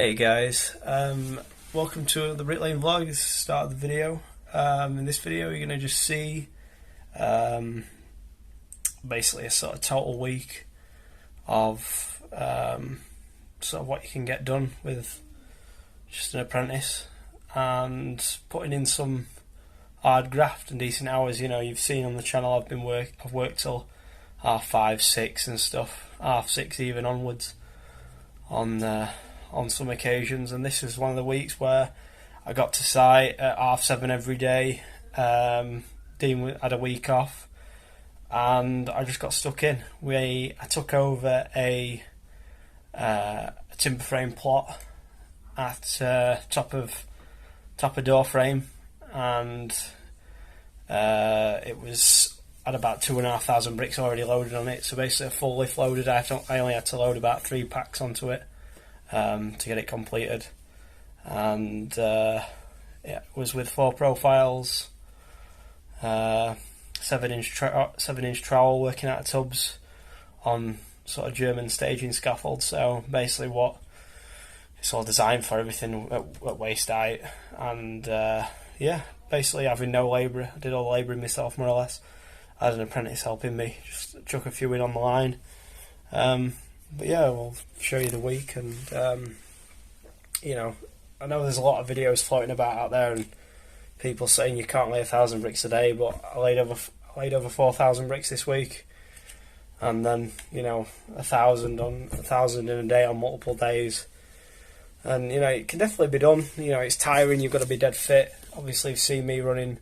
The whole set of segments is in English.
Hey guys, welcome to the Bricklaying vlog. This is the start of the video. In this video you're going to just see basically a sort of total week of sort of what you can get done with just an apprentice, and putting in some hard graft and decent hours. You know, you've seen on the channel I've worked till 5, 6 and stuff, 6 even onwards on some occasions, and this is one of the weeks where I got to site at 7:30 every day. Dean had a week off, and I just got stuck in. I took over a timber frame plot at top of door frame, and it was had about 2,500 bricks already loaded on it. So basically, a full lift loaded. I only had to load about 3 packs onto it to get it completed, and it was with 4 profiles, 7-inch trowel working out of tubs on sort of German staging scaffold. So basically, what it's all designed for, everything at waist height, and yeah, basically having no labour. I did all the labouring myself, more or less. I had an apprentice helping me, just chuck a few in on the line. But yeah, we'll show you the week, and you know, I know there's a lot of videos floating about out there and people saying you can't lay 1,000 bricks a day, but I laid over 4,000 bricks this week, and then, you know, 1,000 in a day on multiple days, and you know, it can definitely be done. You know, it's tiring. You've got to be dead fit. Obviously, you've seen me running,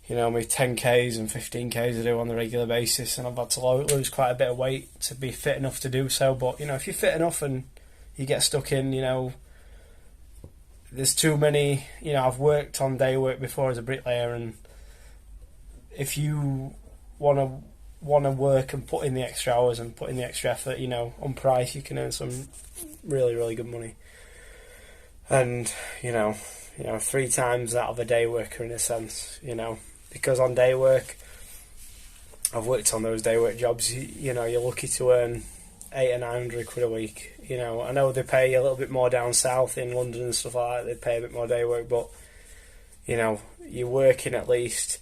you know, my 10Ks and 15Ks I do on a regular basis, and I've had to lose quite a bit of weight to be fit enough to do so. But, you know, if you're fit enough and you get stuck in, you know, there's too many, you know, I've worked on day work before as a bricklayer, and if you want to work and put in the extra hours and put in the extra effort, you know, on price, you can earn some really, really good money. And, you know, 3 times that of a day worker, in a sense, you know. Because on day work, I've worked on those day work jobs, you know, you're lucky to earn 800 or 900 quid a week. You know, I know they pay a little bit more down south in London and stuff like that, they pay a bit more day work, but, you know, you're working at least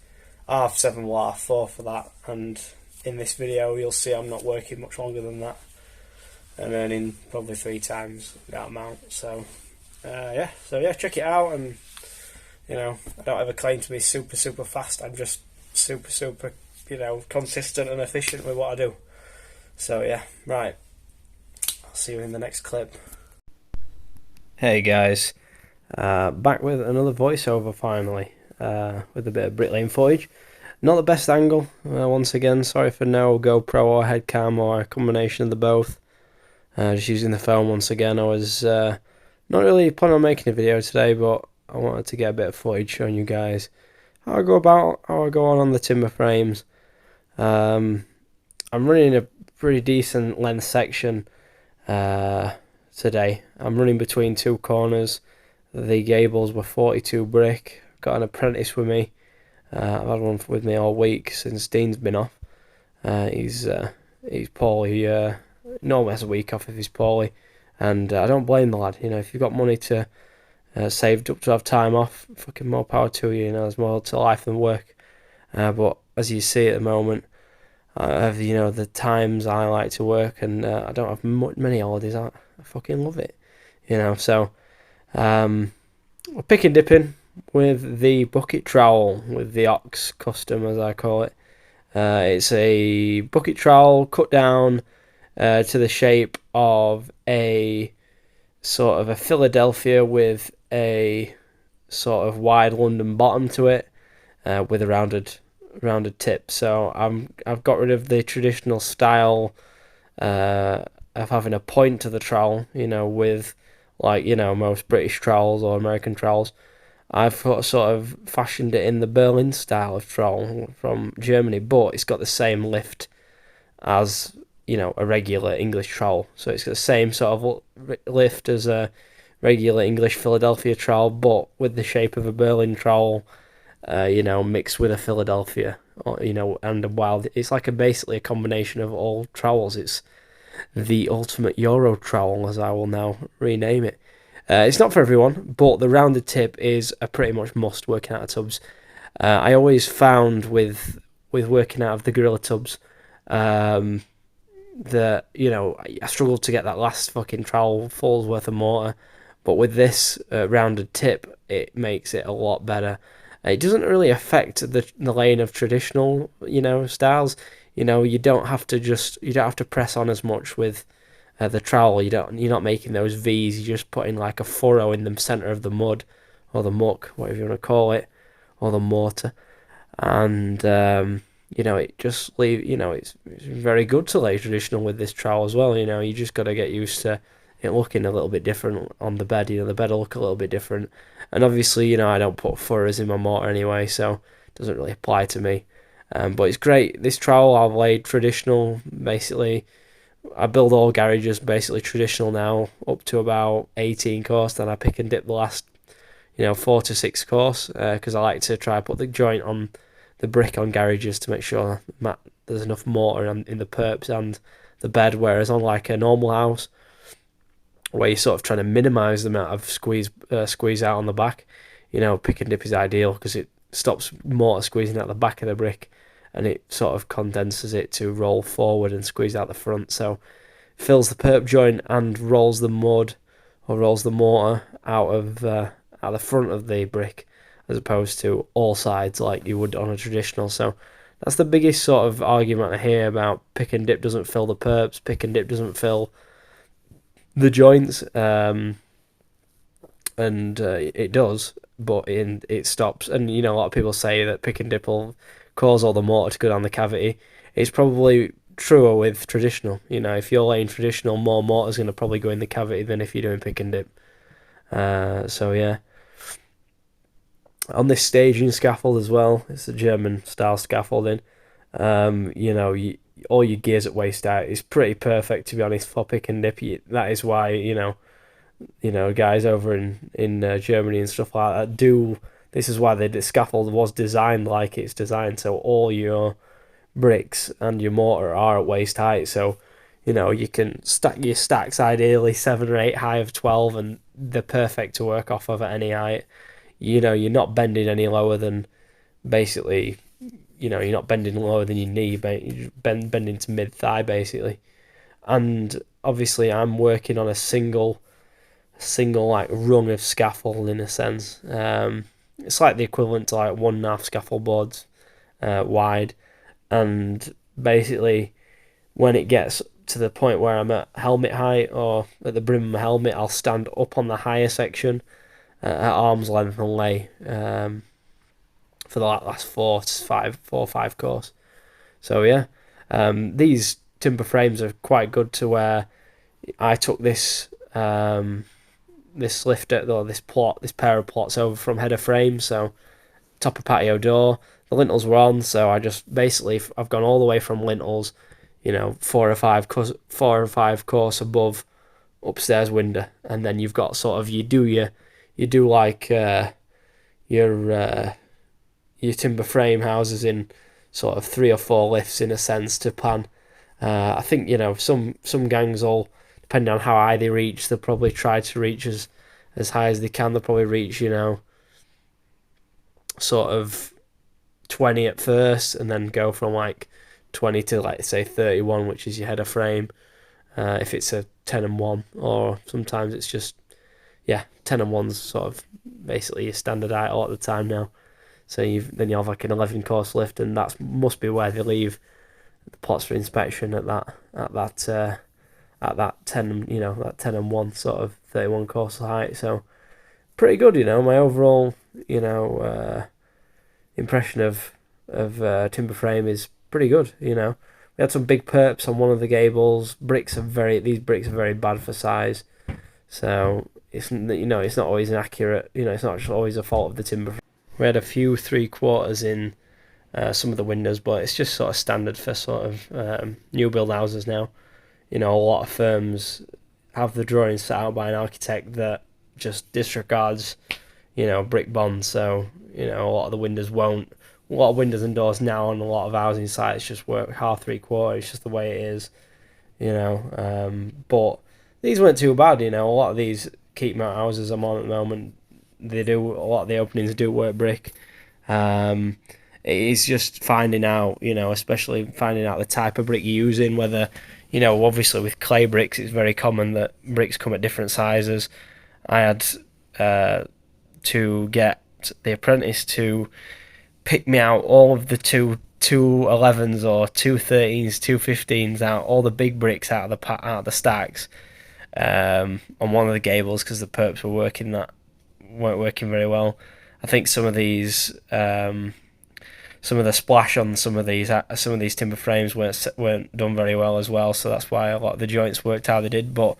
7:30, 4:30 for that, and in this video you'll see I'm not working much longer than that, and earning probably 3 times that amount. So yeah, check it out. And you know, I don't ever claim to be super fast. I'm just super, you know, consistent and efficient with what I do. So yeah, right. I'll see you in the next clip. Hey guys, back with another voiceover finally, with a bit of bricklaying footage. Not the best angle, once again. Sorry for no GoPro or headcam or a combination of the both. Just using the phone once again. I was not really planning on making a video today, but I wanted to get a bit of footage showing you guys how I go on the timber frames. I'm running a pretty decent length section today. I'm running between 2 corners. The gables were 42 brick. Got an apprentice with me. I've had one with me all week since Dean's been off. He's poorly. Normally has a week off if he's poorly, and I don't blame the lad. You know, if you've got money to saved up to have time off, fucking more power to you. You know, there's more to life than work. But as you see at the moment, I have, you know, the times I like to work, and I don't have many holidays. I fucking love it. You know, so we're pick and dipping with the bucket trowel, with the Ox Custom, as I call it. It's a bucket trowel cut down to the shape of a sort of a Philadelphia with a sort of wide London bottom to it, with a rounded tip. So I've got rid of the traditional style of having a point to the trowel, you know, with, like, you know, most British trowels or American trowels. I've sort of fashioned it in the Berlin style of trowel from Germany, but it's got the same lift as, you know, a regular English trowel. So it's got the same sort of lift as a regular English Philadelphia trowel, but with the shape of a Berlin trowel, you know, mixed with a Philadelphia, or, you know, and a wild. It's like basically a combination of all trowels. It's the ultimate Euro trowel, as I will now rename it. It's not for everyone, but the rounded tip is a pretty much must working out of tubs. I always found with working out of the Gorilla tubs, um, that I struggled to get that last fucking trowel full's worth of mortar, but with this rounded tip, it makes it a lot better. It doesn't really affect the lane of traditional styles. You don't have to press on as much with the trowel. You're not making those V's. You're just putting like a furrow in the center of the mud or the muck, whatever you want to call it, or the mortar, and it just it's very good to lay traditional with this trowel as well. You just got to get used to it looking a little bit different on the bed. The bed will look a little bit different, and obviously I don't put furrows in my mortar anyway, so it doesn't really apply to me. But it's great. This trowel I've laid traditional basically. I build all garages basically traditional now up to about 18 course. Then I pick and dip the last 4 to 6 course because I like to try and put the joint on the brick on garages to make sure there's enough mortar in the perps and the bed. Whereas on like a normal house, where you're sort of trying to minimise the amount of squeeze out on the back, pick and dip is ideal because it stops mortar squeezing out the back of the brick, and it sort of condenses it to roll forward and squeeze out the front. So fills the perp joint and rolls the mud or rolls the mortar out of the front of the brick, as opposed to all sides like you would on a traditional. So that's the biggest sort of argument I hear about pick and dip doesn't fill the perps, pick and dip doesn't fill the joints, and it does, but it stops. And a lot of people say that pick and dip will cause all the mortar to go down the cavity. It's probably truer with traditional. If you're laying traditional, more mortar is going to probably go in the cavity than if you're doing pick and dip. So yeah. On this staging scaffold as well, it's a German style scaffolding. All your gears at waist height is pretty perfect, to be honest, for pick and dip. That is why guys over in Germany and stuff like that do. This is why the scaffold was designed like it's designed, so all your bricks and your mortar are at waist height. So you can stack your stacks ideally 7 or 8 high of 12, and they're perfect to work off of at any height. You're not bending any lower than basically. You're not bending lower than your knee, you're bending to mid thigh basically. And obviously, I'm working on a single like rung of scaffold in a sense. It's like the equivalent to like 1.5 scaffold boards wide, and basically, when it gets to the point where I'm at helmet height or at the brim of my helmet, I'll stand up on the higher section at arm's length and lay for the last 4 or 5 course. So yeah, these timber frames are quite good to where I took this this lifter or this pair of plots over from header frame. So top of patio door, the lintels were on, so I just basically I've gone all the way from lintels, 4 or 5 course above upstairs window, and then you've got sort of you do like your timber frame houses in sort of 3 or 4 lifts in a sense to plan. I think some gangs all, depending on how high they reach, they'll probably try to reach as high as they can. They'll probably reach sort of 20 at first, and then go from like 20 to like say 31, which is your header frame. If it's a 10 and 1, or sometimes it's just 10 and 1's sort of basically your standard height a lot of the time now. So then you have like an 11 course lift, and that must be where they leave the plots for inspection at that 10 that 10 and 1 sort of 31 course height. So pretty good, my overall impression of timber frame is pretty good. We had some big perps on one of the gables. These bricks are very bad for size, so it's it's not always inaccurate. It's not always a fault of the timber. We had a few 3/4 in some of the windows, but it's just sort of standard for sort of new build houses now. A lot of firms have the drawings set out by an architect that just disregards, brick bonds. So, a lot of the windows won't. A lot of windows and doors now on a lot of housing sites just work half 3/4. It's just the way it is, But these weren't too bad, A lot of these, keep my houses I'm on at the moment, they do a lot of the openings do work brick. Um, it is just finding out, especially finding out the type of brick you're using. Whether, obviously with clay bricks, it's very common that bricks come at different sizes. I had to get the apprentice to pick me out all of the two 11s or two 13s, two 15s out, all the big bricks out of the stacks on one of the gables because the perps weren't working very well. I think some of the splash on some of these timber frames weren't done very well as well. So that's why a lot of the joints worked how they did. But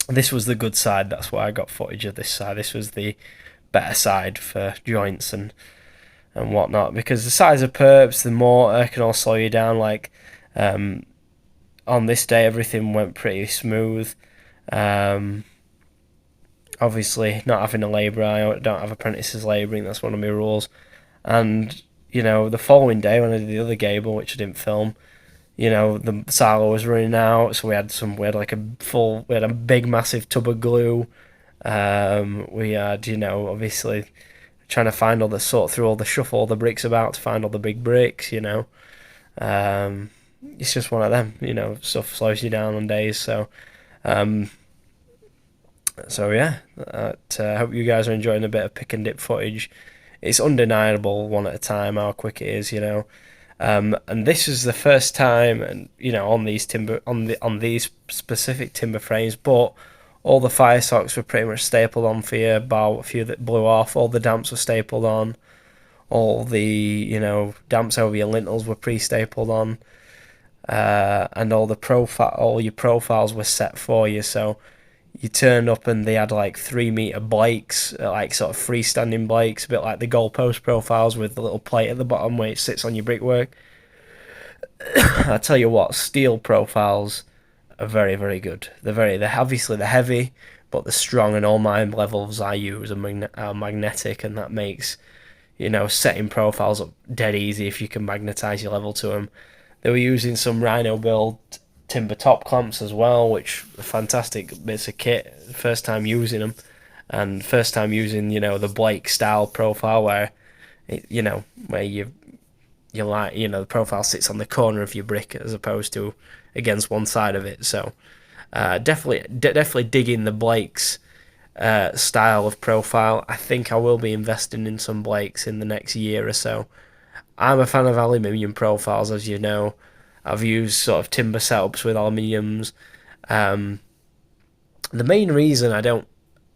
this was the good side. That's why I got footage of this side. This was the better side for joints and whatnot, because the size of perps, the mortar can all slow you down. Like on this day, everything went pretty smooth. Obviously, not having a labourer, I don't have apprentices labouring. That's one of my rules. And the following day when I did the other gable, which I didn't film, the silo was running out, so we had a big massive tub of glue. We had, obviously trying to find sort through all the shuffle all the bricks about to find all the big bricks. It's just one of them. Stuff slows you down on days. So yeah, I hope you guys are enjoying a bit of pick and dip footage. It's undeniable one at a time how quick it is. And this is the first time, and on these specific timber frames, but all the fire socks were pretty much stapled on for you, bar a few that blew off. All the damps were stapled on. All the damps over your lintels were pre-stapled on, and all your profiles were set for you. So you turned up and they had like 3 meter blakes, like sort of freestanding blakes, a bit like the goalpost profiles with the little plate at the bottom where it sits on your brickwork. I tell you what, steel profiles are very, very good. They're heavy, but they're strong, and all my levels I use are magnetic, and that makes setting profiles up dead easy if you can magnetize your level to them. They were using some Rhino build timber top clamps as well, which are fantastic bits of kit. First time using them, and first time using the Blake style profile where where you like the profile sits on the corner of your brick as opposed to against one side of it. So definitely digging the Blake's style of profile. I think I will be investing in some Blakes in the next year or so. I'm a fan of aluminium profiles, as you know. I've used sort of timber setups with aluminiums. The main reason I don't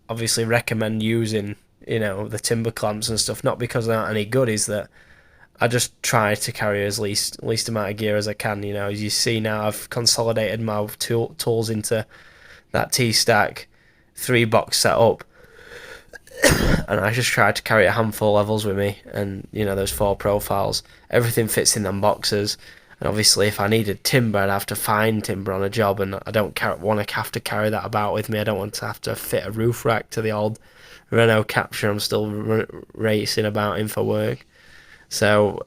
obviously recommend using the timber clamps and stuff, not because they're not any good, is that I just try to carry as least amount of gear as I can. As you see now, I've consolidated my tools into that T-stack 3-box setup, and I just try to carry a handful of levels with me, and those 4 profiles, everything fits in them boxes. And obviously, if I needed timber, I'd have to find timber on a job, and I don't want to have to carry that about with me. I don't want to have to fit a roof rack to the old Renault Capture I'm still racing about in for work. So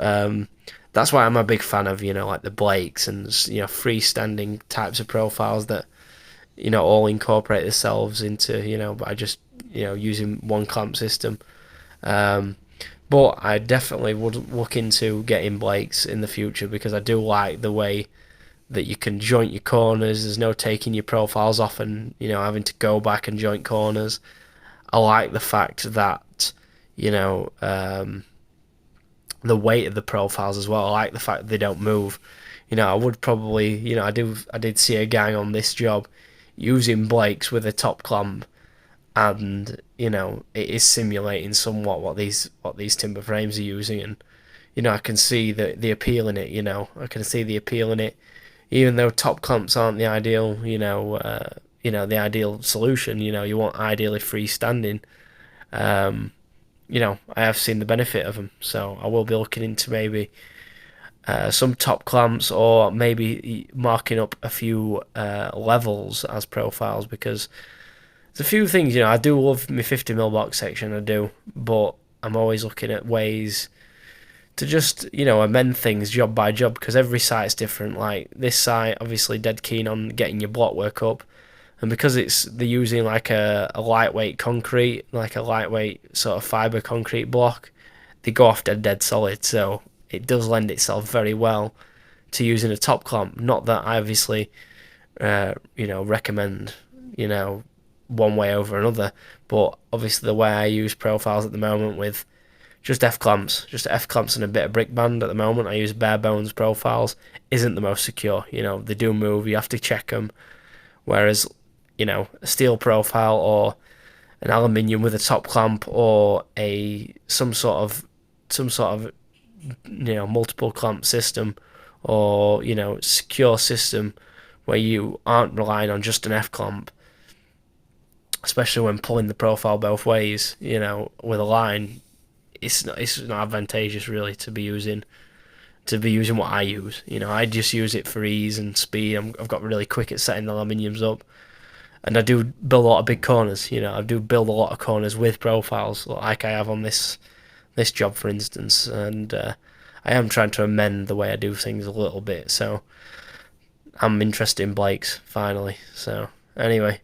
that's why I'm a big fan of like the Blakes and freestanding types of profiles that all incorporate themselves into by just using one clamp system. But I definitely would look into getting Blakes in the future, because I do like the way that you can joint your corners. There's no taking your profiles off and having to go back and joint corners. I like the fact that the weight of the profiles as well. I like the fact that they don't move. I would probably I did see a gang on this job using Blakes with a top clamp, and it is simulating somewhat what these timber frames are using, and I can see the appeal in it. I can see the appeal in it, even though top clamps aren't the ideal the ideal solution. You want ideally freestanding. I have seen the benefit of them, so I will be looking into maybe some top clamps, or maybe marking up a few levels as profiles, because there's a few things. I do love my 50mm box section, I do, but I'm always looking at ways to just amend things job by job, because every site's different. Like this site, obviously dead keen on getting your block work up, and because they're using like a lightweight concrete, like a lightweight sort of fibre concrete block, they go off dead solid. So it does lend itself very well to using a top clamp. Not that I obviously recommend one way over another, but obviously the way I use profiles at the moment with just F clamps and a bit of brick band at the moment, I use bare bones profiles, isn't the most secure. They do move, you have to check them, whereas a steel profile or an aluminium with a top clamp or some sort of multiple clamp system, or secure system where you aren't relying on just an F clamp, especially when pulling the profile both ways, with a line, it's not advantageous really to be using what I use. I just use it for ease and speed. I've got really quick at setting the aluminiums up, and I do build a lot of big corners. I do build a lot of corners with profiles, like I have on this job, for instance, and I am trying to amend the way I do things a little bit. So I'm interested in Blake's finally. So anyway,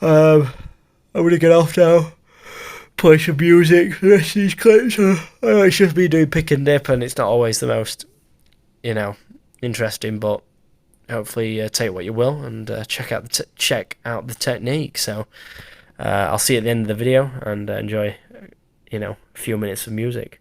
I'm gonna get off now, play some music, the rest of these clips. I know it's just me doing pick and dip, and it's not always the most, interesting, but hopefully take what you will and check out the technique. So I'll see you at the end of the video, and enjoy, a few minutes of music.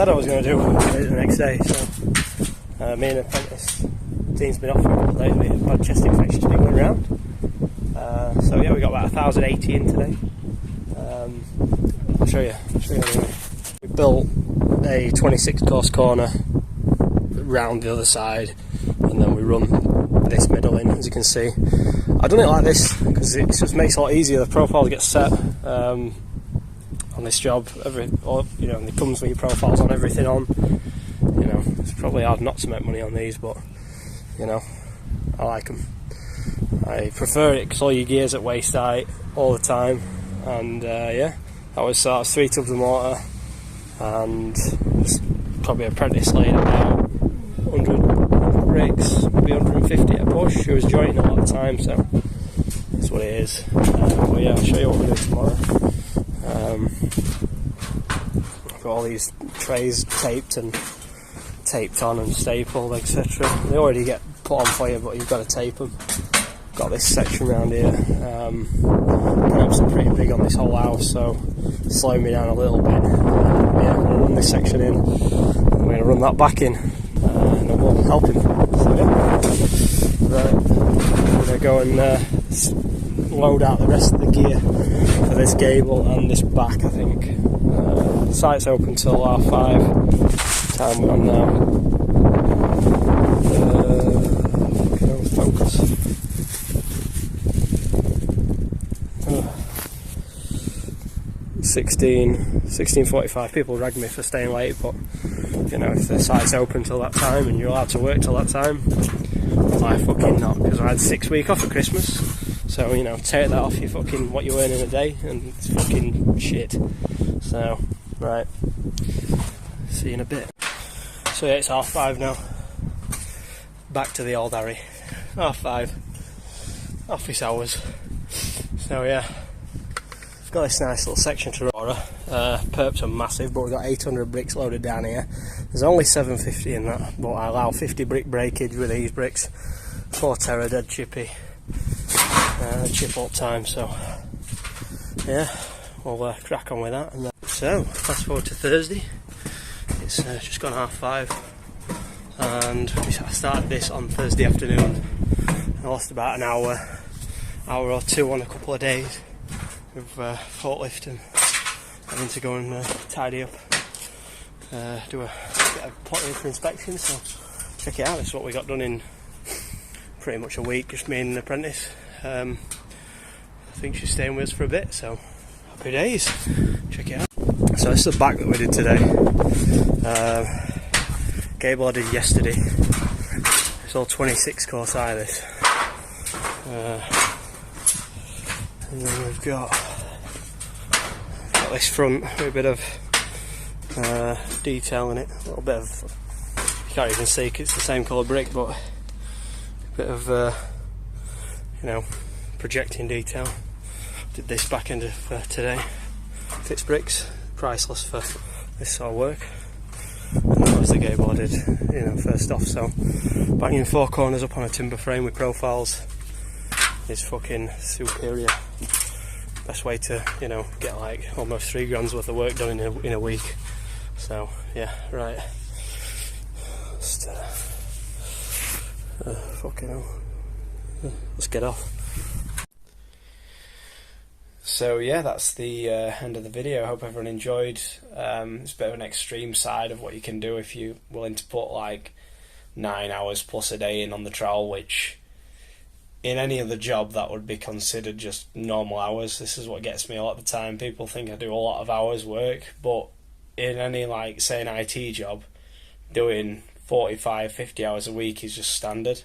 said I was going to do it the next day. So me and the apprentice, Dean's been off for a couple of days. We had a bad chest infection been going around. So yeah, we got about 1,080 in today. I'll show you anyway. We built a 26 course corner round the other side, and then we run this middle in, as you can see. I've done it like this because it just makes it a lot easier. The profiles get set on this job, and it comes with your profiles on, everything on. You know, it's probably hard not to make money on these, but you know, I like them. I prefer it because all your gear's at waist height all the time, and yeah, that was 3 tubs of mortar, and probably apprentice laid about 100 bricks, maybe 150 at a push. She was jointing a lot of the time, so that's what it is. But yeah, I'll show you what we're doing tomorrow. I've got all these trays taped on and stapled, etc. They already get put on for you, but you've got to tape them. Got this section around here. Perhaps pretty big on this whole house, so slowing me down a little bit. Yeah, we'll run this section in. We're going to run that back in, and then we'll help him. So yeah, right. I'm going to go and load out the rest of the gear for this gable and this back. I think the site's open till 5:30. Time we're on now. Focus. 16:45. People rag me for staying late, but you know, if the site's open till that time and you're allowed to work till that time, why fucking not? Because I had 6 weeks off at Christmas, so you know, take that off your fucking what you earn in a day, and it's fucking shit. So right, see you in a bit. So yeah, it's 5:30 now. Back to the old Harry. 5:30. Office hours. So yeah, I've got this nice little section to roll. Perps are massive, but we've got 800 bricks loaded down here. There's only 750 in that, but I allow 50 brick breakage with these bricks. 4 terra dead chippy. Chip up time, so yeah, we'll crack on with that. And so, fast forward to Thursday. It's just gone 5:30, and I started this on Thursday afternoon. I lost about an hour or two on a couple of days with forklift and having to go and tidy up, get a pot in for inspection. So check it out. This is what we got done in pretty much a week, just me and an apprentice. I think she's staying with us for a bit, so happy days. Check it out. So this is the back that we did today. Gable I did yesterday. It's all 26 course eye this. And then we've got this front with a bit of detail in it. A little bit of, you can't even see it's the same colour brick, but a bit of you know, projecting detail. Did this back end of today. Fits bricks, priceless for this sort of work. And that was the gable I did, you know, first off. So banging 4 corners up on a timber frame with profiles is fucking superior. Best way to, you know, get like almost 3 grand's worth of work done in a week. So yeah, right. Just, fucking hell. Let's get off. So yeah, that's the end of the video. I hope everyone enjoyed. It's a bit of an extreme side of what you can do if you're willing to put like 9 hours plus a day in on the trowel, which in any other job that would be considered just normal hours. This is what gets me a lot of the time. People think I do a lot of hours work, but in any, like, say an IT job, doing 45, 50 hours a week is just standard.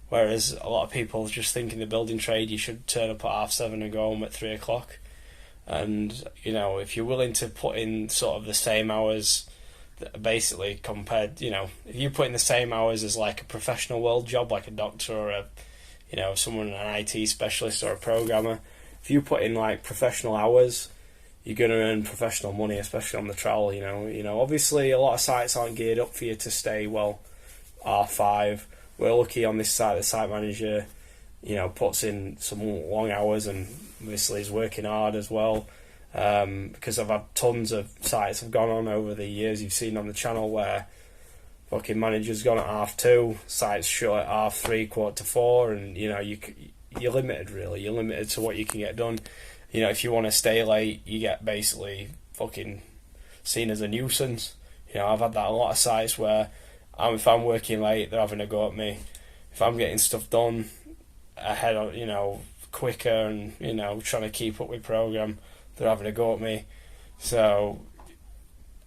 Whereas a lot of people just think in the building trade you should turn up at 7:30 and go home at 3 o'clock. And, you know, if you're willing to put in sort of the same hours, basically compared, you know, if you put in the same hours as like a professional world job, like a doctor or a, you know, someone, an IT specialist or a programmer, if you put in like professional hours, you're going to earn professional money, especially on the trowel. You know, obviously a lot of sites aren't geared up for you to stay, well, R5. We're lucky on this site, the site manager, you know, puts in some long hours and obviously is working hard as well. because I've had tons of sites have gone on over the years. You've seen on the channel where fucking managers gone at 2:30, sites shut at 3:30, 3:45, and you know you're limited really. You're limited to what you can get done. You know, if you want to stay late, you get basically fucking seen as a nuisance. You know, I've had that a lot of sites where if I'm working late, they're having a go at me. If I'm getting stuff done ahead of, you know, quicker and, you know, trying to keep up with program, they're having a go at me. So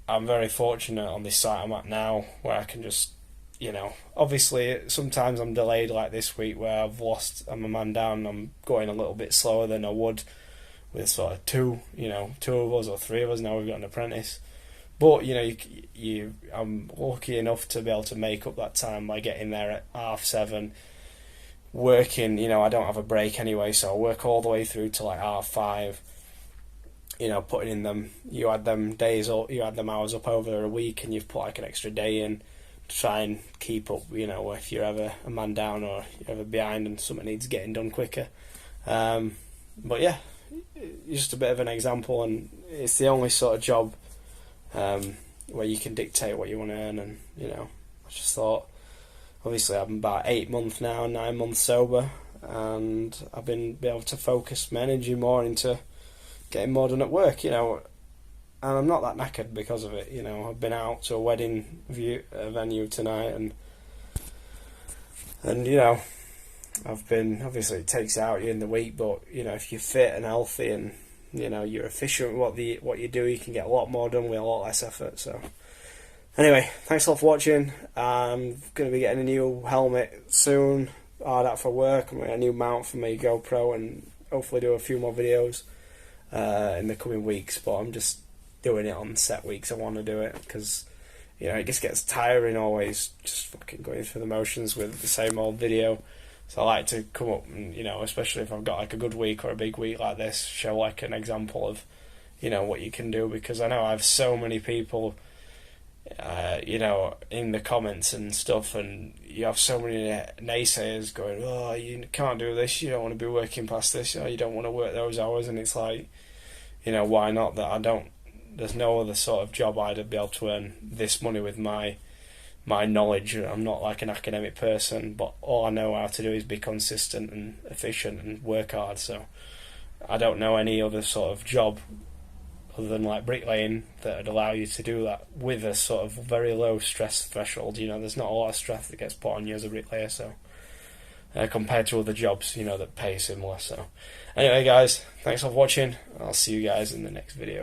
I'm very fortunate on this site I'm at now where I can just, you know, obviously sometimes I'm delayed like this week where I'm a man down and I'm going a little bit slower than I would with sort of two of us or three of us. Now we've got an apprentice. But, you know, I'm lucky enough to be able to make up that time by getting there at 7:30, working, you know, I don't have a break anyway, so I work all the way through to like 5:30, you know, putting in them, you add them hours up over a week and you've put like an extra day in to try and keep up, you know, if you're ever a man down or you're ever behind and something needs getting done quicker. But yeah, just a bit of an example, and it's the only sort of job where you can dictate what you want to earn. And you know, I just thought, obviously I'm about 8 months now, 9 months sober, and I've been able to focus my energy more into getting more done at work, you know, and I'm not that knackered because of it. You know, I've been out to a wedding venue tonight, and you know, I've been, obviously it takes it out you in the week, but you know, if you're fit and healthy and you know you're efficient with what you do, you can get a lot more done with a lot less effort. So anyway, thanks a lot for watching. I'm going to be getting a new helmet soon, hard out for work, and a new mount for my GoPro, and hopefully do a few more videos in the coming weeks. But I'm just doing it on set weeks. I want to do it because, you know, it just gets tiring always just fucking going through the motions with the same old video. So I like to come up and, you know, especially if I've got like a good week or a big week like this, show like an example of, you know, what you can do, because I know I have so many people, you know, in the comments and stuff, and you have so many naysayers going, oh, you can't do this, you don't want to be working past this, or you don't want to work those hours, and it's like, you know, why not? There's no other sort of job I'd be able to earn this money with my knowledge. I'm not like an academic person, but all I know how to do is be consistent and efficient and work hard. So I don't know any other sort of job other than like bricklaying that would allow you to do that with a sort of very low stress threshold. You know, there's not a lot of stress that gets put on you as a bricklayer, so compared to other jobs, you know, that pay similar. So anyway guys, thanks for watching. I'll see you guys in the next video.